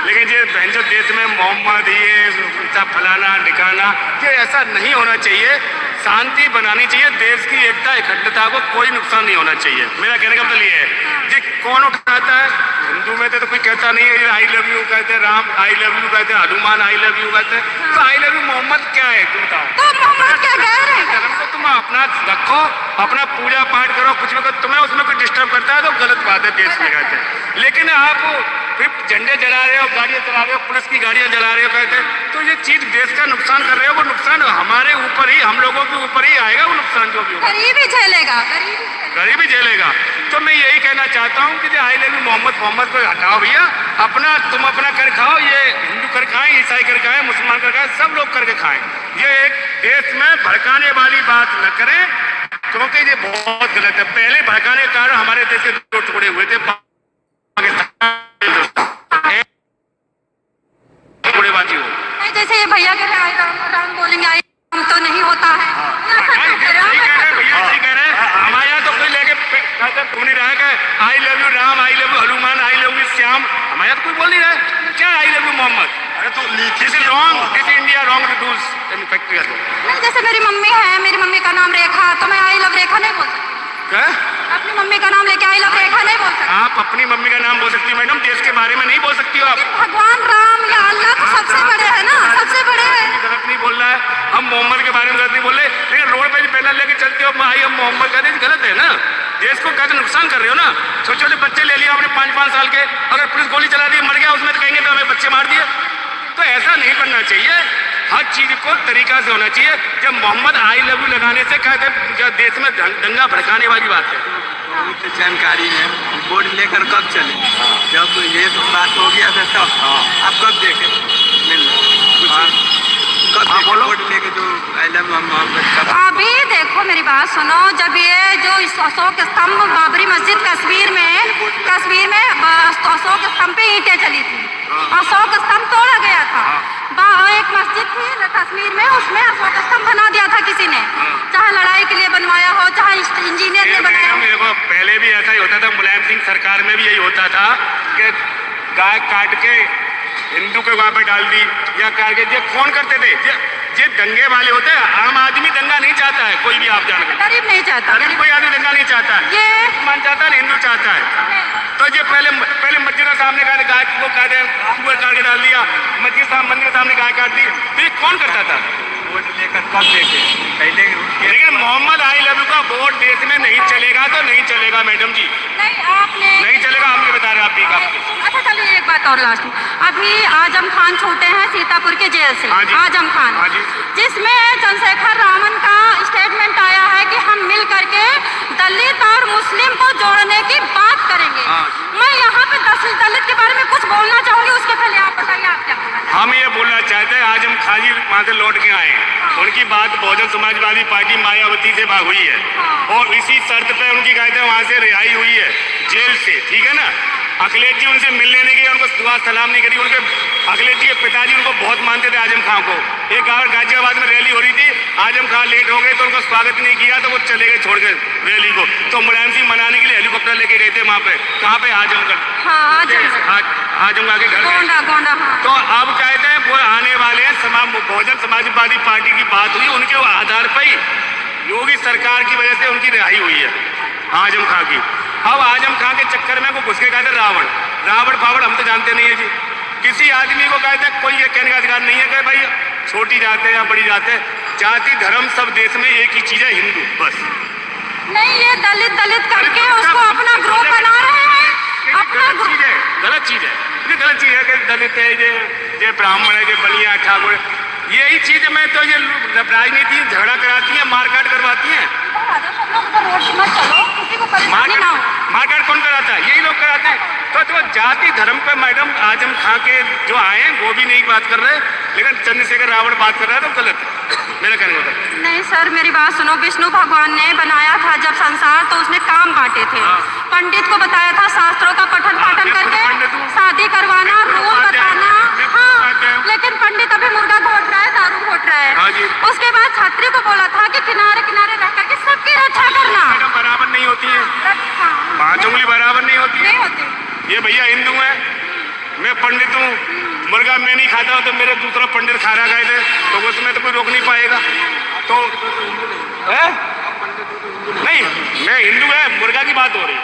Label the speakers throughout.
Speaker 1: लेकिन ये जो देश में मोहम्मद ये सब फलाना ठिकाना, ये ऐसा नहीं होना चाहिए। शांति बनानी चाहिए, देश की एकता अखंडता को कोई नुकसान नहीं होना चाहिए। मेरा कहने का मतलब ये है, ये कौन उठाता है? हिंदू में तो कोई कहता नहीं है आई लव यू कहते हैं, राम आई लव यू कहते हैं, हनुमान आई लव यू कहते हैं, तो आई लव यू मोहम्मद क्या है तुम बताओ?
Speaker 2: तो मोहम्मद क्या कह रहे हैं?
Speaker 1: धर्म को तुम अपना रखो, अपना पूजा पाठ करो, कुछ भी करो, तुम्हें उसमें कोई डिस्टर्ब करता है तो गलत बात है, देश में कहते हैं। लेकिन आप फिर झंडे जला रहे हो, गाड़ियां चला रहे हो, पुलिस की गाड़ियां जला रहे हो कहते हैं, तो ये चीज देश का नुकसान कर रहे हो। वो नुकसान हमारे ऊपर ही, हम लोगों के ऊपर ही आएगा वो नुकसान जो भी होगा।
Speaker 2: गरीब ही झेलेगा,
Speaker 1: गरीब ही झेलेगा। तो मैं यही कहना चाहता हूँ कि आई लव यू मोहम्मद को हटाओ भैया, अपना तुम अपना कर खाओ, ये हिंदू कर खाएं, ईसाई कर खाएं, मुसलमान कर खाएं, सब लोग करके खाएं। ये एक देश में भड़काने वाली बात न करें, क्योंकि ये बहुत गलत है। पहले भड़काने के कारण हमारे देश के दो टुकड़े हुए थे, टुकड़ेबाजी हो।
Speaker 2: जैसे ये भैया कह रहे हैं राम राम बोलेंगे, आई राम तो नहीं होता है।
Speaker 1: हमारे यहाँ तो कोई लेके घूम नहीं रहा है कि I love you Ram, I love you Hanuman, I love you Shyam, हमारे यहाँ तो कोई बोल नहीं रहा है। क्या आई लव यू मोहम्मद? अरे तो this is wrong, this India wrong rules in factory.
Speaker 2: नहीं, जैसे मेरी मम्मी है, मेरी मम्मी का नाम रेखा, तो मैं आई लव रेखा नहीं बोल सकती।
Speaker 1: क्या?
Speaker 2: अपनी मम्मी का नाम लेके आई लव रेखा नहीं बोल सकती।
Speaker 1: आप अपनी मम्मी का नाम बोल सकती हो मैडम, देश के बारे में नहीं बोल सकती हो आप।
Speaker 2: भगवान राम या अल्लाह तो सबसे बड़े है ना, सबसे बड़े है।
Speaker 1: गलत नहीं बोल रहा है, हम मोहम्मद के बारे में गलत नहीं बोल रहे, लेकिन रोड पे बैनर लेके चलते हो भाई हम मोहम्मद कहते हैं, गलत है ना। देश को कहते नुकसान कर रहे हो ना। छोटे छोटे बच्चे ले लिया आपने 5-5 साल के, अगर पुलिस गोली चला दी मर गया उसमें तो कहेंगे तो हमें बच्चे मार दिए। तो ऐसा नहीं करना चाहिए, हर चीज को तरीका से होना चाहिए। जब मोहम्मद आई लव यू लगाने से कहते हैं देश में दंगा भड़काने वाली बात है।
Speaker 3: बहुत जानकारी है, बोर्ड लेकर कब चले? जब ये बात हो गया था तब आप कब देखे बोर्ड लेके जो आई लव मोहम्मद?
Speaker 2: अभी देखो मेरी बात सुनो, जब ये जो अशोक स्तंभ बाबरी मस्जिद कश्मीर में अशोक स्तंभ पे ईंटें चली थी, अशोक स्तंभ तोड़ा गया था। एक मस्जिद थी कश्मीर में, उसमें अशोक स्तंभ बना दिया था किसी ने, चाहे लड़ाई के लिए बनवाया हो, चाहे इंजीनियर ने बनाया हो।
Speaker 1: मेरे को पहले भी ऐसा ही होता था, मुलायम सिंह सरकार में भी यही होता था कि गाय काट के हिंदू के वहां पे डाल दी या काट के, ये कौन करते थे? ये दंगे वाले होते हैं। आम आदमी दंगा नहीं चाहता है, कोई भी आप जान गए,
Speaker 2: गरीब नहीं चाहता,
Speaker 1: कोई आदमी दंगा नहीं चाहता है,
Speaker 2: ये
Speaker 1: मुसलमान चाहता है, हिंदू चाहता है। तो ये पहले मस्जिद के सामने गाय को कहते हैं सुअर काट के डाल दिया, मंदिर के सामने गाय काट दी, तो ये कौन करता था?
Speaker 3: बोर्ड लेकर कब देखे पहले?
Speaker 1: लेकिन मोहम्मद आई लव यू का बोर्ड देश में नहीं चलेगा तो नहीं चलेगा मैडम जी, नहीं चलेगा। हम ये बता रहे हैं आप भी।
Speaker 2: अच्छा चलिए एक बात और लास्ट में, अभी आजम खान छूटे हैं सीतापुर के जेल से, आजम खान, जिसमें चंद्रशेखर रावण का स्टेटमेंट आया है कि हम मिल करके दलित और मुस्लिम को जोड़ने की बात करेंगे। मैं यहाँ पे दलित के बारे में कुछ बोलना चाहूंगी, उसके पहले आप बताइए आप क्या बोलना चाहते हैं?
Speaker 1: हम ये बोलना चाहते हैं, आजम खान जी वहाँ से लौट के आए, उनकी बात बहुजन समाजवादी पार्टी मायावती से हुई है और इसी शर्त पे उनकी कहते हैं वहाँ से रिहाई हुई है जेल से, ठीक है ना। अखिलेश जी उनसे मिलने नहीं गए, उनको दुआ सलाम नहीं करी। उनके अखिलेश जी के पिताजी उनको बहुत मानते थे आजम खान को। एक बार गाजियाबाद में रैली हो रही थी, आजम खान लेट हो गए तो उनको स्वागत नहीं किया, तो वो चले गए छोड़ के रैली को। तो मुलायम सिंह मनाने के लिए हेलीकॉप्टर लेके गए थे वहाँ पे, कहाँ पे? आजमगढ़, आजमगढ़ के घर। तो अब कहते हैं वो आने वाले हैं, बहुजन समाजवादी पार्टी की बात हुई, उनके आधार पर ही योगी सरकार की वजह से उनकी रिहाई हुई है आजम खान की। अब आजम खान के चक्कर में को घुस के कहते रावण फावड़ हम तो जानते नहीं है जी। किसी आदमी को कहते हैं कोई ये कहने का अधिकार नहीं है कि भाई छोटी जाते या बड़ी जाते, जाति धर्म सब देश में एक ही चीज है, हिंदू बस।
Speaker 2: नहीं, ये दलित करके उसको अपना ग्रुप बना रहे हैं, अपना
Speaker 1: गलत चीज है, गलत चीज है कि दलित है, ये ब्राह्मण है, ये बलिया ठाकुर, यही चीज में तो ये राजनीति झगड़ा कराती है, मारकाट करवाती है। मारकाट कौन कराता है? यही लोग कराते हैं। तो जाति धर्म पे मैडम आजम खान के जो आए हैं वो भी नहीं बात कर रहे, लेकिन चंद्रशेखर रावण बात कर रहा है तो गलत है, मेरा कहने का।
Speaker 2: नहीं सर मेरी बात सुनो, विष्णु भगवान ने बनाया था जब संसार तो उसने काम बांटे थे, पंडित को बताया था शास्त्रों का पठन पाठन करके शादी करवाना, रूल बताना। हाँ, लेकिन पंडित अभी मुर्गा घोट रहा है, दारू घोट रहा है। उसके बाद छात्री को बोला था कि किनारे किनारे रह करके सबकी रक्षा करना।
Speaker 1: बराबर नहीं होती है, 5 उंगली बराबर नहीं होती है। ये भैया हिंदू है, मैं मैं पंडित हूँ, मुर्गा मैं नहीं खाता हूँ तो मेरे दूसरा पंडित खा रहा गए थे, तो उसमें तो कोई रोक नहीं पाएगा। तो है? नहीं, मैं हिंदू है, मुर्गा की बात हो रही है,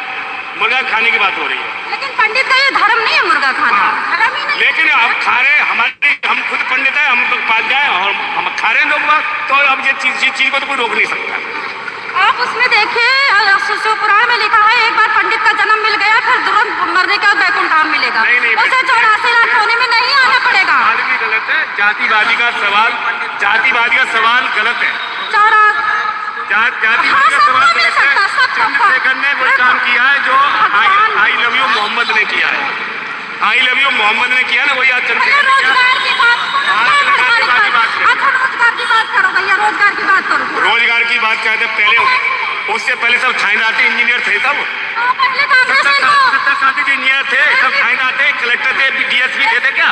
Speaker 1: मुर्गा खाने की बात हो रही है।
Speaker 2: लेकिन पंडित का ये धर्म नहीं है मुर्गा खाना, धर्म ही नहीं।
Speaker 1: लेकिन अब खा रहे हम खुद पंडित है, हम लोग पाल जाए और हम खा रहे हैं लोग बात, तो अब ये चीज को तो कोई रोक नहीं सकता।
Speaker 2: आप उसमें देखिए शिव पुराण में लिखा है एक बार पंडित का जन्म मिल गया फिर तुरंत मरने का बैकुंठ धाम मिलेगा।
Speaker 1: नहीं,
Speaker 2: उसे 84 लाख होने में नहीं आना पड़ेगा।
Speaker 1: भी गलत है, जातिवादी का सवाल गलत है। जातिवादी का सवाल गलत है। चंद्रशेखर ने कोई काम किया है जो आई लव यू मोहम्मद ने किया है, आई लव यू मोहम्मद ने किया ना, वही आज चंद्रशेखर ने किया।
Speaker 2: रोजगार की बात करो भैया, रोजगार की बात करो।
Speaker 1: रोजगार की बात कहते पहले, उससे पहले सब थानेदार इंजीनियर थे, सब
Speaker 2: पहले कांग्रेस ने तो
Speaker 1: 70 साल के इंजीनियर थे, सब थानेदार थे, कलेक्टर थे, डीएसपी थे क्या?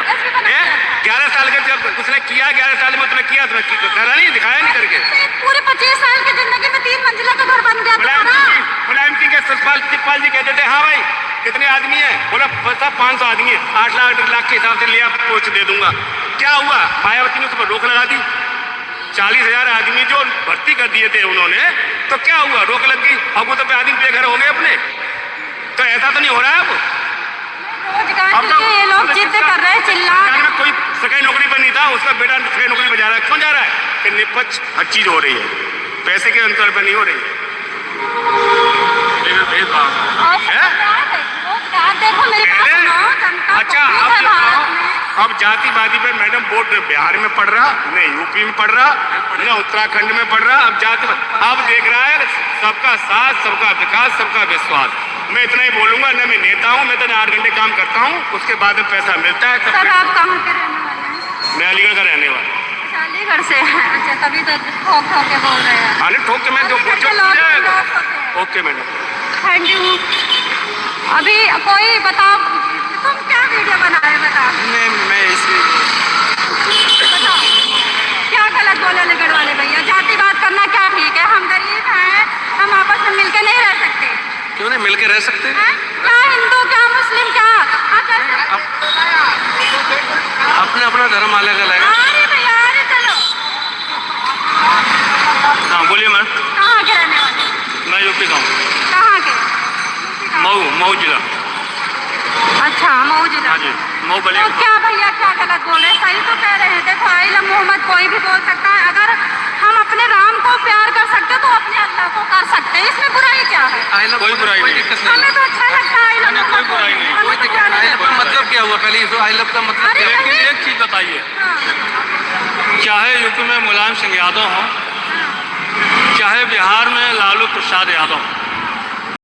Speaker 1: 11 साल के जब उसने किया, 11 साल में उसने किया, करा नहीं, दिखाया नहीं करके।
Speaker 2: पूरे 25 साल की जिंदगी में 3 मंजिला का घर बन गया।
Speaker 1: मुलायम सिंह के सतपाल जी कहते थे, हाँ भाई कितने आदमी है? बोला 500 आदमी है, 8 लाख के हिसाब से लिया, पोस्ट दे दूंगा। क्या हुआ? मायावती ने उस पर रोक लगा दी। 40,000 आदमी जो भर्ती कर दिए थे उन्होंने, तो क्या हुआ? रोक लग गई। अब वो तो आदमी बेघर हो गए अपने। तो ऐसा तो नहीं हो रहा है अब
Speaker 2: ये लोग जिद कर रहे हैं, चिल्ला
Speaker 1: में कोई सरकारी नौकरी पर नहीं था, उसका बेटा सरकारी नौकरी पर जा रहा है। क्यों जा रहा है? कि निपक्ष हर चीज हो रही है, पैसे के अंतर पर नहीं हो रही है।
Speaker 2: देखो मेरी बात सुनो, जनता
Speaker 1: अच्छा अब जातिवादी पे मैडम वोट बिहार में पड़ रहा, न यूपी में पड़ रहा, न उत्तराखंड में पड़ रहा। अब अब देख रहा है सबका साथ, सबका विकास, सबका विश्वास। मैं इतना ही बोलूंगा, न मैं नेता हूँ, मैं तो 8 घंटे काम करता हूँ, उसके बाद में पैसा मिलता है।
Speaker 2: सर आप कहाँ के रहने वाले हैं?
Speaker 1: मैं अलीगढ़ का रहने वाला।
Speaker 2: अलीगढ़ से? अच्छा, तभी तो ठोक ठोक के बोल रहे हैं।
Speaker 1: हाँ ठोक के मैं जो ओके मैडम,
Speaker 2: थैंक यू। अभी कोई बताओ, तुम क्या वीडियो बना रहे बताओ?
Speaker 3: मैं इसी
Speaker 2: बताओ क्या गलत बोले अलीगढ़ वाले भैया? जातिवाद करना क्या ठीक है? हम गरीब हैं, हम आपस में मिलकर नहीं रह सकते?
Speaker 3: क्यों नहीं मिलके रह सकते?
Speaker 2: क्या हिंदू, क्या मुस्लिम, क्या
Speaker 3: अपने अपना धर्म अलग अलग है।
Speaker 2: अरे भैया, अरे चलो।
Speaker 1: हाँ बोलिए मैम।
Speaker 2: कहाँ के रहने वाले?
Speaker 1: मैं यूपी का हूँ।
Speaker 2: कहाँ के?
Speaker 1: मऊ जिला।
Speaker 2: अच्छा, मऊ जिला।
Speaker 1: हाँ जी, मऊ बलिया।
Speaker 2: तो क्या भैया क्या गलत बोल रहे हैं? सही तो कह रहे हैं। देखो आई लव मोहम्मद कोई भी बोल सकता है। अगर हम अपने राम को प्यार कर सकते तो अपने अल्लाह को कर सकते हैं, इसमें बुराई क्या है?
Speaker 1: कोई बुराई नहीं,
Speaker 2: हमें तो अच्छा लगता है आई लव मोहम्मद।
Speaker 1: कोई बुराई नहीं,
Speaker 2: हमें तो क्या नहीं लगता।
Speaker 3: मतलब क्या हुआ? पहले इसको आई लव का मतलब
Speaker 2: अरे
Speaker 3: क्या है?
Speaker 2: नहीं।
Speaker 1: एक चीज बताइए,
Speaker 2: हाँ।
Speaker 1: चाहे यूपी में मुलायम सिंह यादव हो, चाहे बिहार में लालू प्रसाद यादव,